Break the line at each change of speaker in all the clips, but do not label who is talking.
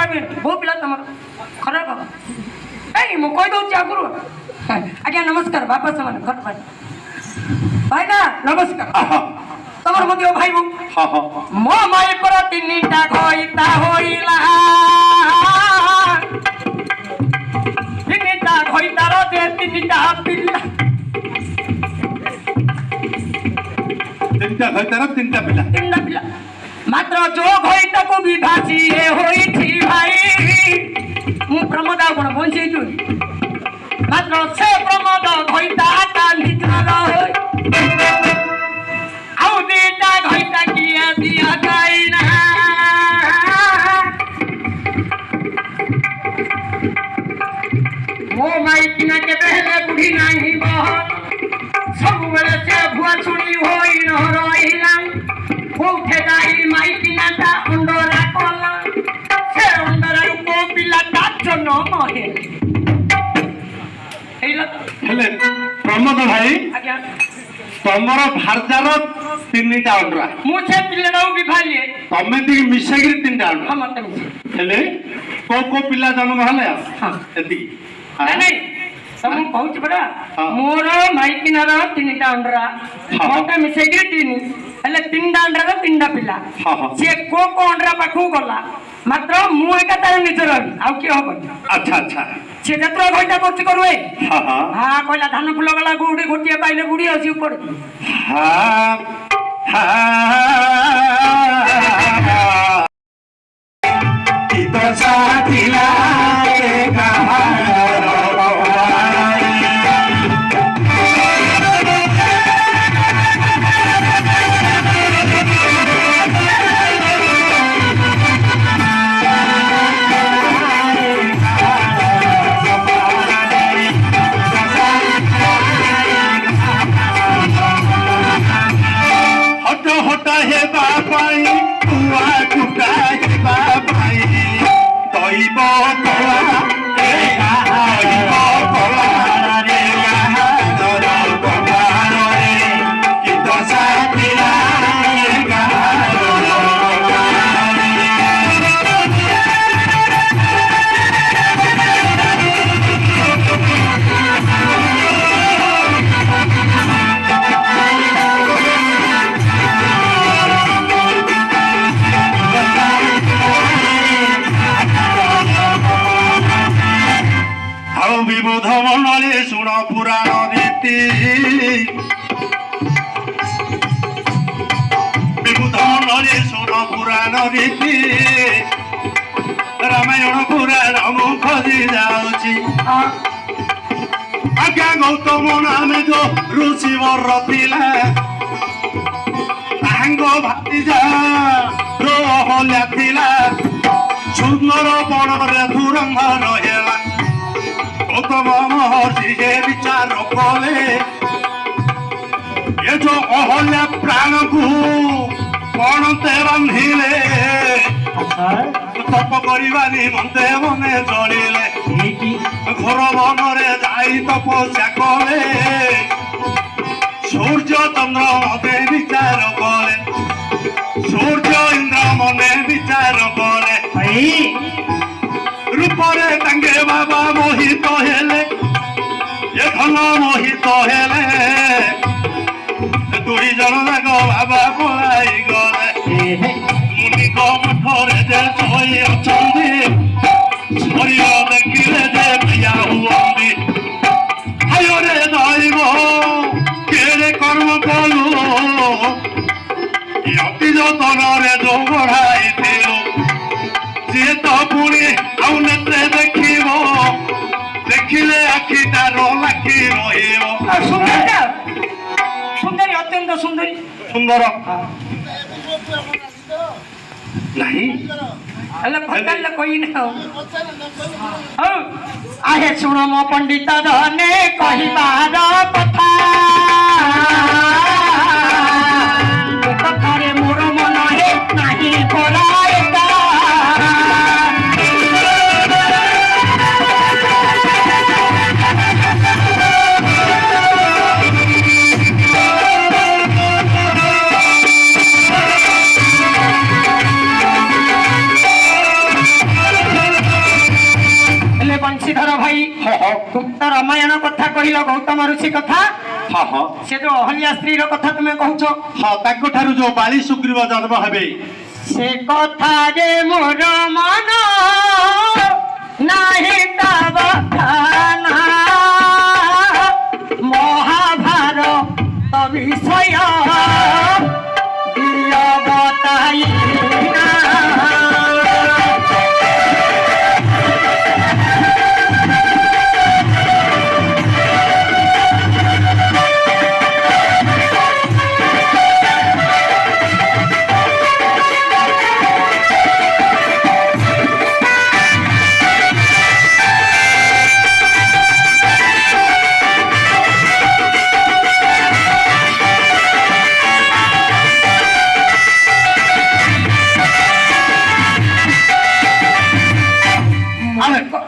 गाबी बो पिला तमर खराब बाबा ए मु कहि दउची आगुरु आज्ञा नमस्कार बापा समान घर भाई ना नमस्कार तमर मध्य भाई बो मो माई पर तीनटा घइता होइला तीनटा घइता रो दे तीनटा पिल्ला
तीनटा घइता रो तीनटा पिल्ला
मात्र जो घइता को विभासी ए होई थी भाई मु प्रमोद कोन बंचे छु मात्र से प्रमोद घइता ता निद्रा होय आउ दीटा घइता किया दिया गाइना मो माई किना के पहले बुढ़ी नहीं बह सब बेले से भुआ छुड़ी होई न रहिला उठे जाई माई किना ता अंडरा कोला से अंडरा को पिला ता जनो महे
हेले प्रमोद भाई
आज्ञा
तमर भारजार तीनटा अंडरा
मुझे पिल्ला भी भाई
तमे दी मिसेगिरी तीनटा अंडरा
हम मत
हेले को पिल्ला जन्म हले
हां
एती
नहीं तुम कहूच बड़ा मोर माइकिनार तीनटा अंडरा मोटा मिसेगिरी तीन हेले तीनटा अंडरा तीनटा पिल्ला से को अंडरा पाखु गला मात्र मु एका तार निजर आउ के हो
अच्छा अच्छा
से जत्रा घइटा कोच करवे
हां हां
हां कहला धान फुल गला गुडी गोटिया पाइले बुडी अछि ऊपर
हां हां की तो साथिला के कहारो विबोध मंडली शुण पुराण रीति विबोध मंडली शुण पुराण रीति रामायण पुराण मु खोजी जाऊची आज्ञा गौतम नाम जो ऋषि वर थिला तांग भातीजा रोहल्या थिला सुंदर बणरे धुरंग रहेला गौतम महर्षि के विचार कले ये जो अहल्या प्राण को कौन ते बांधिले तप करवा निमंते मने चलिले घर बनरे जाई तपस्या कले सूर्य चंद्र मते विचार कले सूर्य इंद्र मने विचार कले रूपरे तांगे बाबा मोहित हेले ये धन मोहित हेले दुई जन जाक बाबा पलाई गले मुनि मठरे जे शोई अछंती शरीर देखिले जे प्रिया हुअंती हायो रे दैव केरे कर्म कलु अति जतनरे जो बढ़ाई थिलु जे तो पुणी आउ नेत्रे देखिब देखिले आखिटा लाखी रहिब
सुंदरी अत्यंत सुंदरी
सुंदर नहीं
अल्लाह पकड़ कोई ना हो आहे सुन मो पंडित धने कहिबार कथा कथारे मोर मन हे नाही परायता तुम तो रामायण कथा कहल गौतम ऋषि कथा
हाँ हाँ
से जो अहल्या स्त्री कथा तुम्हें कहूछ
हाँ ताको ठारू जो बाली सुग्रीव जन्म हेबे
से कथा रे मोर मन नाही तब खाना महाभारत विषय दिय बताई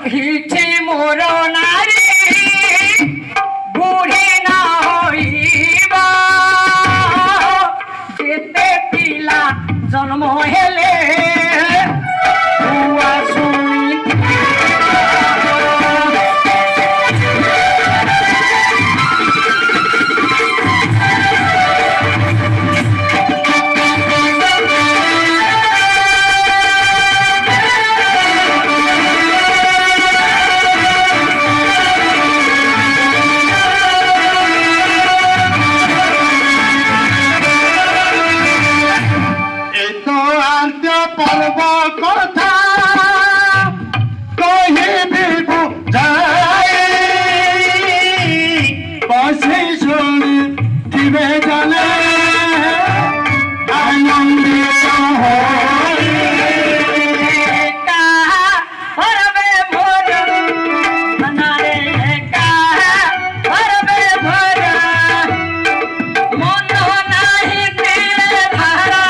हिचे मोर नारी बुढ़ी ना होइबा जेते पिला जन्म हेले हुआ सुनी
पर्व कथा कहिबी बुझाई बसी शुणी थिबे जने आनंदित होई
परबे भोर मनारे परबे भोर मन नाही तेरे धारा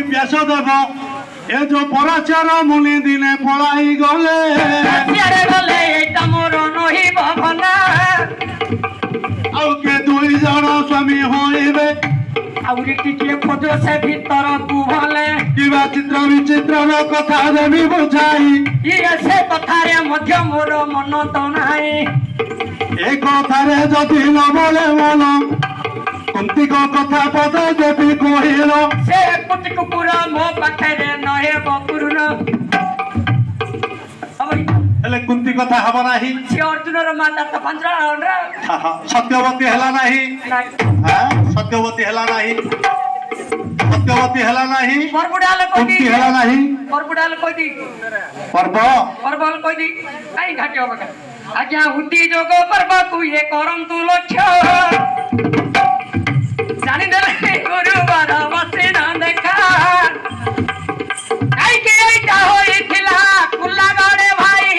व्यासदेव ए जो पराचार मुनि दिने पलाई गले
गले एटा मोर नही भवना
आउ के दुई जण स्वामी होइबे
आउरी टिके खोज से भीतर तू भले
किबा चित्र विचित्र कथा देवी बुझाई
ये से कथा रे मध्य मोर मन तो नाही
ए कथा रे जदि न बोले मन कुंती को कथा पद देवी कहिल
से कुटी कुकुर मो पाखे रे नहे बकुरुन
हेले कुंती कथा हब नाही
से अर्जुन रो माता त पंजरा
सत्यवती हला नाही हां सत्यवती हला नाही सत्यवती हला नाही
परबुडाल कोई
कुंती हला नाही
परबुडाल कोई दी परबल कोई दी काई घाटे होबा आज्ञा हुती जोगो परब तू ये करम तू लक्ष्य जानी देले गुरुवार बसे ना देखा काई के एटा होई थिला कुल्ला गड़े भाई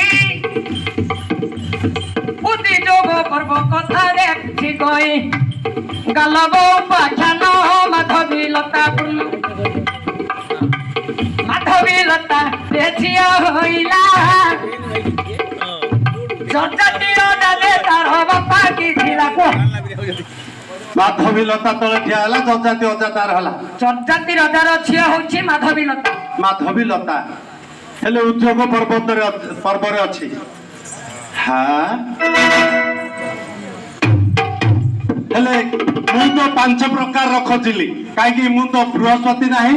हुती जोगो परब कथा देखि गई गलबो पाछन माधवी लता माधवी लता देखिया होइला जजातिर डाले तार बापा की थिला को
माधवी लता तले ठिया हला जजाति अजातार हला
जजाति रजार छिया होछि माधवी लता
माधवी लता हेले उद्योग पर्वरे अछि हां हेले मु तो 5 प्रकार रखजिली काई कि मु तो बृहस्पति नाही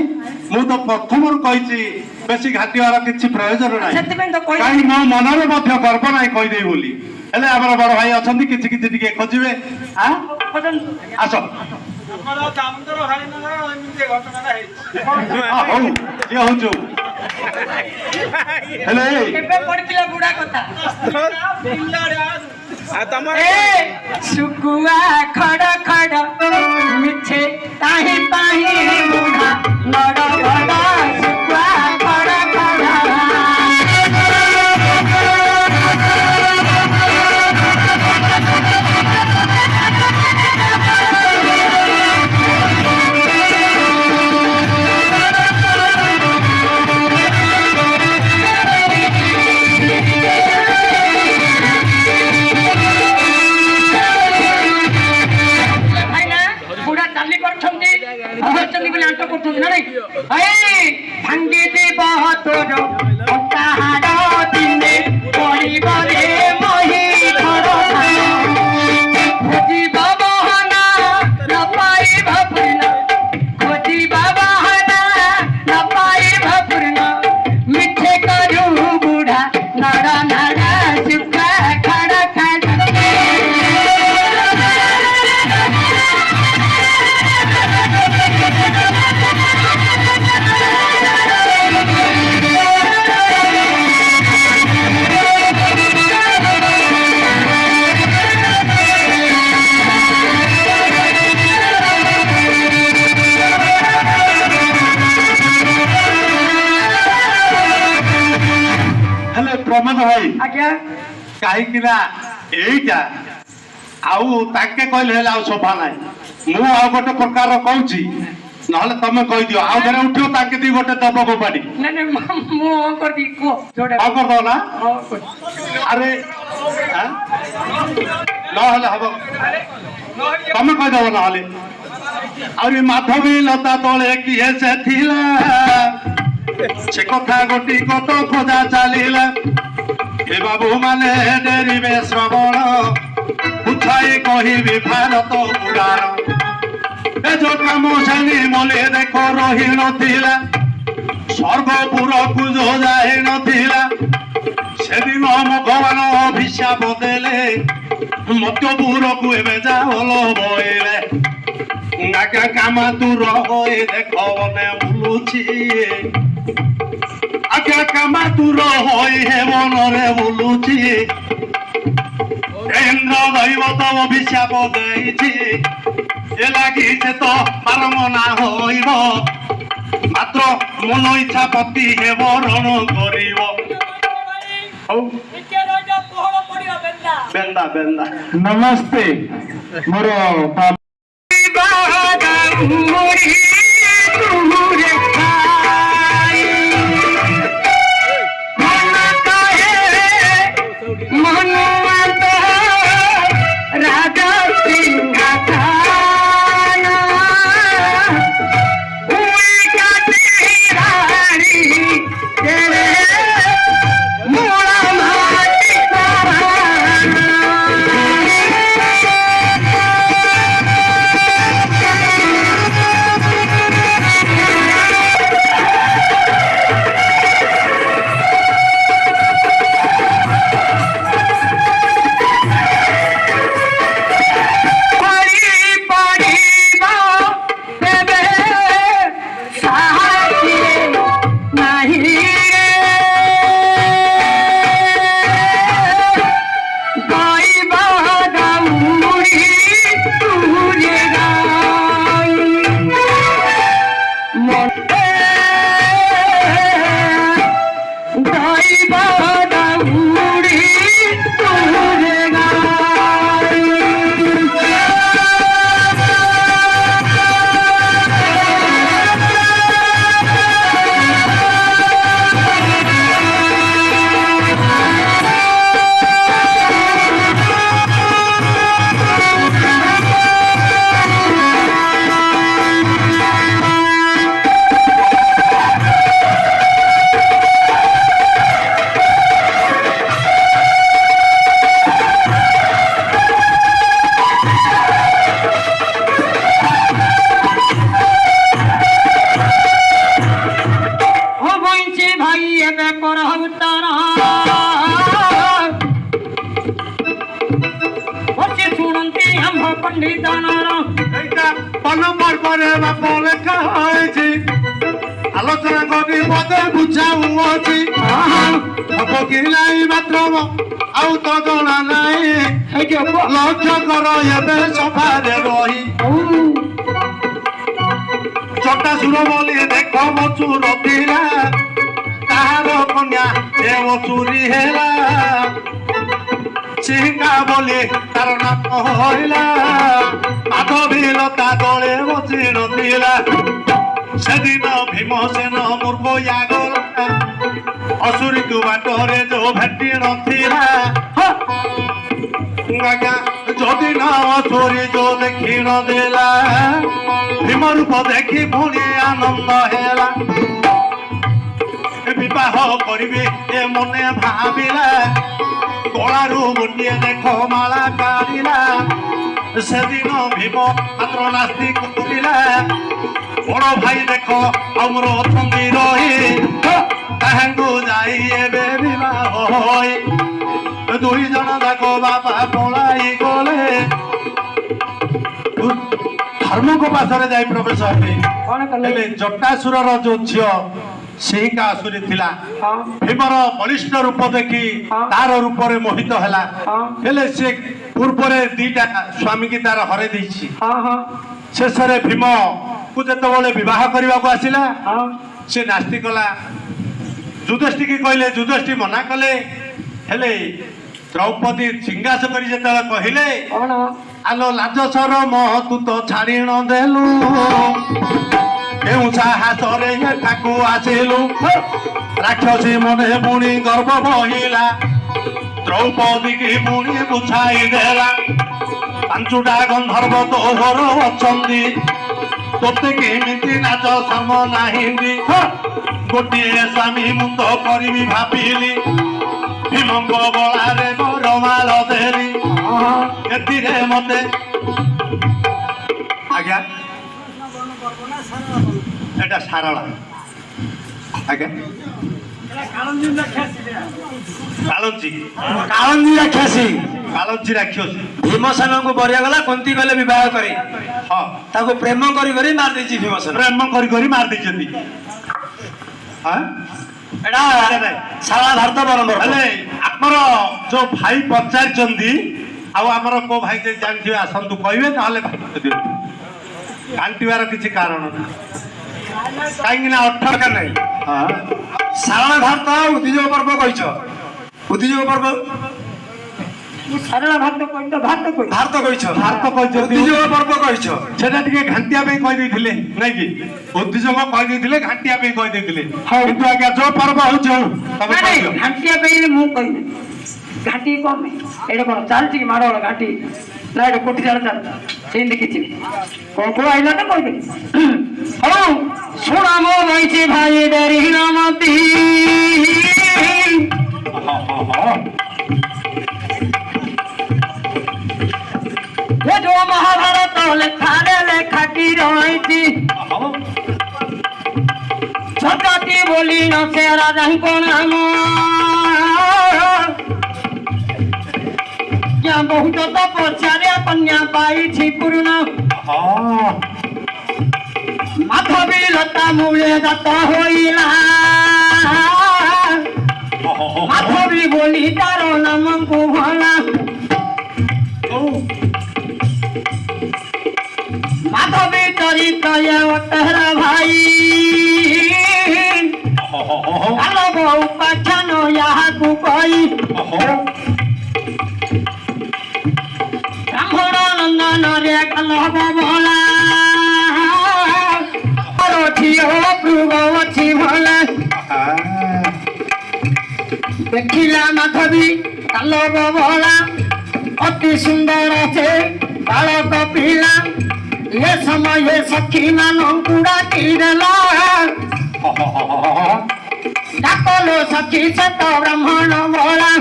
मु तो प्रथमर कहिछि बेसी घाटिवार किछि प्रयोजन नाही
सेतिबेन तो कोइ
काई मो मनरे मध्य गर्व नाही कहि देई बोली हेले हमर बड़ भाई अछंती किछि किछि टिके खोजिबे हां आसो
ଆମର ଦାମୋଦର ଭାଇ ନଗର ଏମିତି ଘଟଣା ହେଇଛି
ହଉ ଯେ ହଉଛୁ ହେଲେ
କେବେ ପଡିଥିଲା ବୁଢା କଥା ए सुकुआ खड़ खड़ मिछे ताही ताही बुढ़ा नड़ बड़ा सुकुआ खड़ खड़
भाई
ଆଜ୍ଞା
କାହିଁକି ନା ଏଇଟା ଆଉ ତାଙ୍କେ କହିଲେ ହେଲେ ଆଉ ସଫା ନାହିଁ ମୁଁ ଆଉ ଗୋଟେ ପ୍ରକାର କହୁଛି ନହେଲେ ତମେ କହିଦିଅ ଆଉ ଥରେ ଉଠିବ ତାଙ୍କେ ଦି ଗୋଟେ ଦବ କବାଡି
ନାଇଁ ନାଇଁ ମୁଁ କରିଦି କୁହ ଯୋଉଟା
ଆଉ କରିଦବ ନା
ହଁ କର।
ଆରେ ଆଁ? ନହେଲେ ହବ ତମେ କହିଦବ ନହେଲେ ଆହୁରି ମାଧବୀ ଲତା ତଳେ କିଏ ସେ ଥିଲା ସେ କଥା ଗୋଟି କତ ଖୋଜା ଚାଲିଲା ଏ ବାବୁ ମାନେ ଡେରିବେ ଶ୍ରବଣ ବୁଝାଇ କହିବି ଭାରତ ପୁରାଣ ଏ ଯୋଉ କାମ ଶ୍ରେଣୀ ମଲେ ଦେଖ ରହି ନଥିଲା ସ୍ୱର୍ଗପୁରକୁ ଯୋ ଯାଇ ନଥିଲା ସେଦିନ ଭଗବାନ ଅଭିଶାପ ଦେଲେ ମତ୍ୟପୁରକୁ ଏବେ ଯାଓଲ ବଇଲେ ଆଜ୍ଞା କାମା ଦୂର ହୋଇ ଦେଖ ମନେ ବୁଲୁଛି ଆଜ୍ଞା କାମା ଦୂର ହୋଇ ହେ ମନରେ ବୁଲୁଛି ଇନ୍ଦ୍ର ଦୈବତ ଅଭିଶାପ ଦେଇଛି ଏ ଲାଗି ସେ ତ ପାରମନା ହୋଇବ ମାତ୍ର ମନ ଇଚ୍ଛା ପତି ହେ ବରଣ କରିବ ହଉ ବେନ୍ଦା ବେନ୍ଦା
नमस्ते मोर
राजा
এইটা কোন পর্বরে বাপ লেখা হয়েছে আলোচনা করি মতে বুঝাউছি হব কি নাই মাত্র আউ তো জনা নাই লক্ষ্য কর এবে সভারে রহি চটা সুর বলি দেখ মচুর পিলা তাহার কন্যা এ চুরি হেলা চিঙ্গা বলি তার নাম হইলা মাধবী লতা তলে বসি নদিলা সেদিন ভীমসেন মূর্খ গলা অসুরীକୁ ବାଟରେ ଯୋଉ ଭେଟି ନଥିଲା ଯଦି ନ ଅସୁରୀ ଯୋଉ ଦେଖି ନଦେଲା ଭୀମ ରୂପ ଦେଖି ପୁଣି ଆନନ୍ଦ ହେଲା ବିବାହ କରିବି ଏ ମନେ ଭାବିଲା ଗଳାରୁ ଗୋଟିଏ ଦେଖ ମାଳା କାଢିଲା ସେଦିନ ଭୀମ ମାତ୍ର ନାସ୍ତି କରିଲା ବଡ଼ ଭାଇ ଦେଖ ଆମର ଅଛନ୍ତି ରହି ତାହାଙ୍କୁ ଯାଇ ଏବେ ବିବାହ ହୋଇ ଦୁଇ ଜଣ ଯାକ ବାପା ପଳାଇ ଗଲେ ଧର୍ମଙ୍କ ପାଖରେ ଯାଇ ପ୍ରବେଶ ହେଲେ
କଣ କଲେ
ହେଲେ ଜଟାସୁରର ଯୋଉ ଝିଅ ସିଂହିକା ଆସୁରୀ ଥିଲା ଭୀମର ବଳିଷ୍ଠ ରୂପ ଦେଖି ତାର ରୂପରେ ମୋହିତ ହେଲା ହେଲେ ସେ ପୂର୍ବରେ ଦିଟା ସ୍ୱାମୀକି ତାର ହରେଇ ଦେଇଛି ଶେଷରେ ଭୀମକୁ ଯେତେବେଳେ ବିବାହ କରିବାକୁ ଆସିଲା ସେ ନାସ୍ତି କଲା ଯୁଧିଷ୍ଠିକି କହିଲେ ଯୁଧିଷ୍ଠି ମନା କଲେ ହେଲେ ଦ୍ରୌପଦୀ ଜିଜ୍ଞାସା କରି ଯେତେବେଳେ କହିଲେ
କଣ
ଆଲୋ ଲାଜ ସରମ ତୁ ତ ଛାଡ଼ି ନ ଦେଲୁ କେଉଁ ସାହସରେ ଏଠାକୁ ଆସିଲୁ ରାକ୍ଷସୀ ମନେ ପୁଣି ଗର୍ବ ବହିଲା ଦ୍ରୌପଦୀ କି ପୁଣି ବୁଝାଇ ଦେଲା ପାଞ୍ଚଟା ଗନ୍ଧର୍ବ ତୋର ଅଛନ୍ତି ତୋତେ କେମିତି ନାଚ ସମ ନାହିଁ ଗୋଟିଏ ସ୍ୱାମୀ ମୁଁ ତ କରିବି ଭାବିଲି ଭୀମଙ୍କ ଗଳାରେ ବରମାଳ ଦେଲି ଏଥିରେ ମତେ ଆଜ୍ଞା এটা সারলা আগে কালঞ্জি
କାଳନ୍ଦୀ ରାକ୍ଷସୀ
কালঞ্জি রাক্ষস
ଭୀମସେନଙ୍କୁ ବରିଆ ଗଲା କୁନ୍ତି ଗଲେ ବିବାହ କରି
হ্যাঁ
ତାକୁ ପ୍ରେମ କରି କରି ମାରି ଦେଇଛି ଭୀମସେନ
ପ୍ରେମ କରି କରି ମାରି ଦେଇଛନ୍ତି হ্যাঁ
ଏଟା ସାରଳା ଭାରତ ବରମ୍ବର
ହେଲେ ଆମର ଯୋଉ ଭାଇ ପଚାରିଛନ୍ତି ଆଉ ଆମର କୋଉ ଭାଇ ଯେ ଜାଣିଥିବେ ଆସନ୍ତୁ କହିବେ ନହେଲେ ଭାଇ ଦିଅନ୍ତୁ ଘାଣ୍ଟିବାର କିଛି କାରଣ ନାହିଁ କାହିଁକି ନା 18 ନାହିଁ ହଁ
ସାରଳା ଭାରତ ଉଦ୍ଭିଜ ପର୍ବ କହିଛ ଉଦ୍ଭିଜ ପର୍ବ
ସାରଳା ଭାତ କହିଛ ଭାତ କହିଛ
ଭାରତ କହିଛ
ଭାରତ କହିଛନ୍ତି
ଉଦ୍ଭିଜ ପର୍ବ କହିଛ
ସେଟା ଟିକେ ଘାଣ୍ଟିବା ପାଇଁ କହିଦେଇଥିଲେ ନାଇଁ କି ଉଦ୍ଭିଜକ କହିଦେଇଥିଲେ ଘାଣ୍ଟିବା ପାଇଁ କହିଦେଇଥିଲେ କିନ୍ତୁ ଆଜ୍ଞା ଯୋଉ ପର୍ବ ହଉଛି ହଉ ତମେ କହିଦିଅ।
ଘାଣ୍ଟିଆ ପାଇଁ ମୁଁ କହିବି ଘାଣ୍ଟି କମ ଏଇଟା କଣ ଚାଲିଛି କି ମାଡ଼ ଘାଣ୍ଟି ନା ଏଇଟା କୋଠି ଚାଲ ଚାଲ ସେମିତି କିଛି କଣ କୋଉ ଆଇଲା ତ କହିଦେବି ହଉ ଶୁଣ ମୋ ରହିଛି ଭାଇ ଡେରି ନମତି ଏ ଯୋଉ ମହାଭାରତ ଲେଖାରେ ଲେଖାଟି ରହିଛି ଛୋଟଟି ବୋଲି ନ ସେ ରାଜାଙ୍କ ନାମ ବହୁତ ତପସ୍ୟାରେ କନ୍ୟା ପାଇଛି ପୂର୍ଣ୍ଣ ମାଧବୀ ଲତା ମୂଳେ ଦାତ ହୋଇଲା ମାଧବୀ ବୋଲି ତାର ନାମକୁ ଭଲା ମାଧବୀ ଚରିତ ଅଟହରା ଭାଇ କାଲବ ଉପାଖ୍ୟାନ ଏହାକୁ କହି ବ୍ରାହ୍ମଣ ନନ୍ଦନରେ କାଲବ ଭଲା ଝିଅ ପୃଗ ଅଛି ଭଲା ଦେଖିଲା ମାଧବୀ କାଲବ ଭଲା ଅତି ସୁନ୍ଦର ସେ ବାଳକ ପିଲା ଏ ସମୟ ସଖୀ ମାନଙ୍କୁ ଡାକିଦେଲା ଡାକଲୋ ସଖୀ ସତ ବ୍ରାହ୍ମଣ ବଳା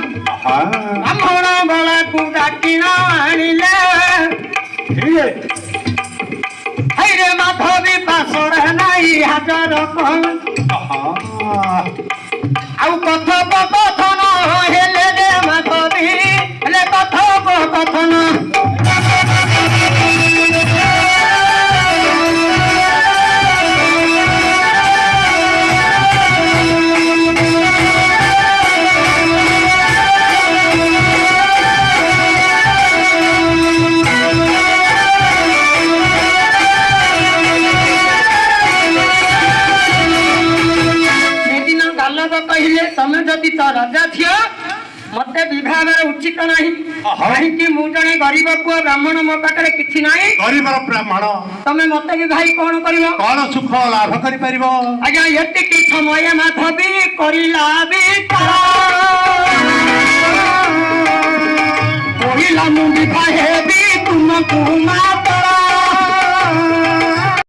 ବ୍ରାହ୍ମଣ ବଳାକୁ ଡାକି ନ ଆଣିଲେ ହେଇରେ ମାଧବୀ ପାଶରେ ନାହିଁ ହାଜର କଣ ଆଉ କଥୋପକଥନ ହେଲେ ରେ ମାଧବୀ ହେଲେ କଥୋପକଥନ କହିଲେ ତମେ ଯଦି ତ ରାଜା ଥିଅ ମତେ ବିବାହର ଉଚିତ ନାହିଁ କାହିଁକି ମୁଁ ଜଣେ ଗରିବ ପୁଅ ବ୍ରାହ୍ମଣ ମୋ ପାଖରେ କିଛି ନାହିଁ
ଗରିବର ବ୍ରାହ୍ମଣ
ତମେ ମତେ ବିବାହ କଣ କରିବ
କଣ ସୁଖ ଲାଭ କରିପାରିବ
ଆଜ୍ଞା ଏତିକି ସମୟ ମାଧବୀ କରିଲା କହିଲା ମୁଁ ବିବାହ ହେବି ତୁମକୁ ମାତା